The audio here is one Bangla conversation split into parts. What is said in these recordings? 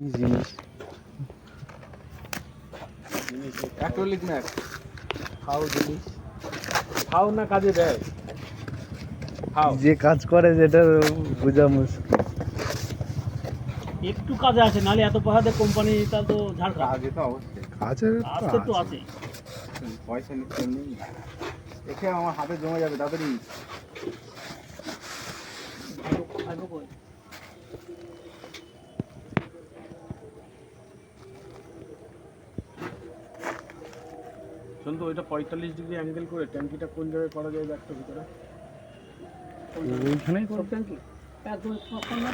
কি জিনিস অ্যাক্রিলিক ম্যাট ফাউ জিনিস ফাউ না কাজে দেয় ফাউ যে কাজ করে যেটা বোঝা মুশকিল। একটু কাজে আছে, নাহলে এত পয়সা কোম্পানিটা তো ঝাড়খণ্ড কাজে তো অবশ্যই কাজের আসতে তো আছে। পয়সা নিচ্ছে নেই দেখে আমার হাতে জমে যাবে তাড়াতাড়ি শোন তো ওইটা 45 ডিগ্রি অ্যাঙ্গেল করে ট্যাঙ্কিটা কোন জায়গায় করা যায় একটা ভিতরে ওইখানেই করবে, ট্যাঙ্কি একদম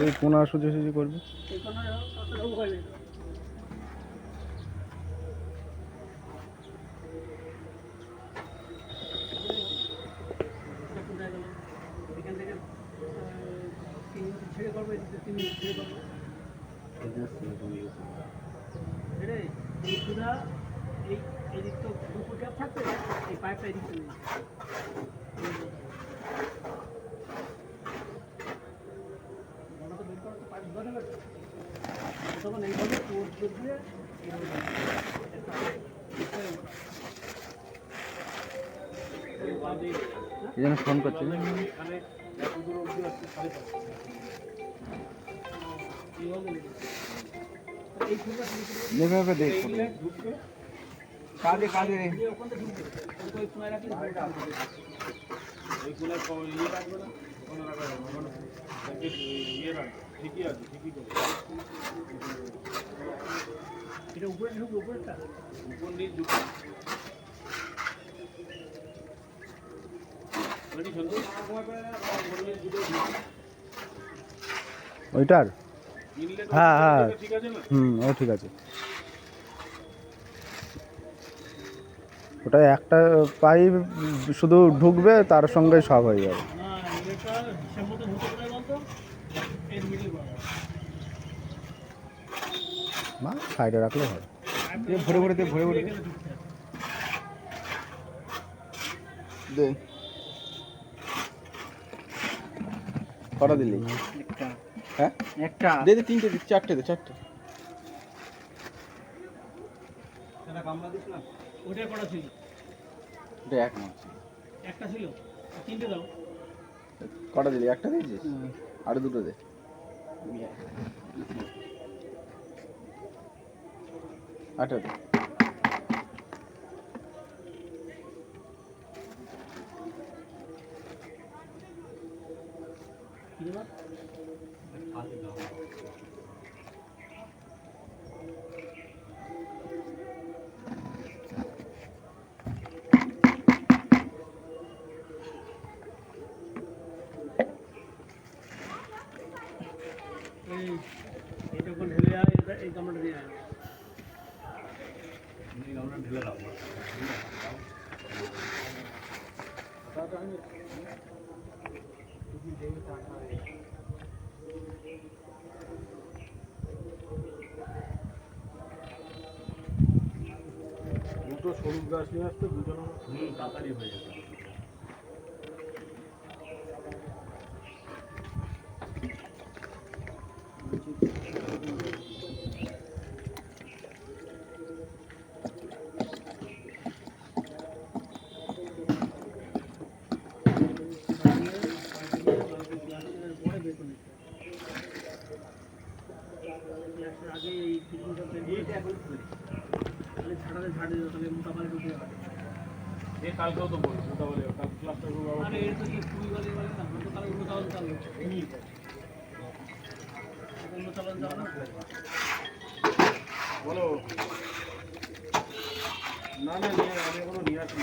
এই 15 সোজাসুজি করবে। এখান থেকে 3 ইঞ্চি ছেড়ে করবো, এদিকে 3 ইঞ্চি ছেড়ে করবো। এই সুদা এই এদিক তো দুটো গ্যাপ থাকবে, এই পাইপটা এদিক থেকে তখন এইভাবে কোর্স দিয়ে এই জন্য ফোন করছে। যেভাবে দেখ কাজে কাজে এটা উপরে ঢুকবে, উপরেরটা উপর নিয়ে ঢুকে ওইটার হ্যাঁ হ্যাঁ ঠিক আছে না ও ঠিক আছে। ওটা একটা পাইপ শুধু ঢুকবে, তার সঙ্গে সব হয়ে যাবে। না, এটা হিসাব মতো ঢুকে কোথায় বলতো, এর মিডিল বরাবর। না, সাইডে রাখলে হয়। ভরে ভরে দে ভরে ভরে এখানে ঢুকতে হবে। দে কটা দিলি একটা হ্যাঁ একটা দে দে তিনটে দে চারটে দে চারটে ওটাই কটা ছিল? এটা এক মাছ একটা ছিল, তিনটে দাও। কটা দিলি একটা দিয়েছিস আরো দুটো দে আটা দে কি দেবা? এইটা ওখানে ঢেলে আর এই গামলাটা দিয়ে দেবে। দুটো সরু গাছ নিয়ে আসতে দুজন তাড়াতাড়ি হয়ে যাবে আগে এই ফিটিংটা ঝাড়াতে ঝাড়ে দিও, তাহলে মোটা পালে ঢুকে যাবে। কালকেও তো বলবো ওটা বলে কাল ক্লাসটা আরে এর তো কি কুড়ি বলে না, তো তাহলে উল্টো চালান চালু উল্টো চালান চালান না। বলো না না নিয়ে আমি এখনো নিয়ে আসি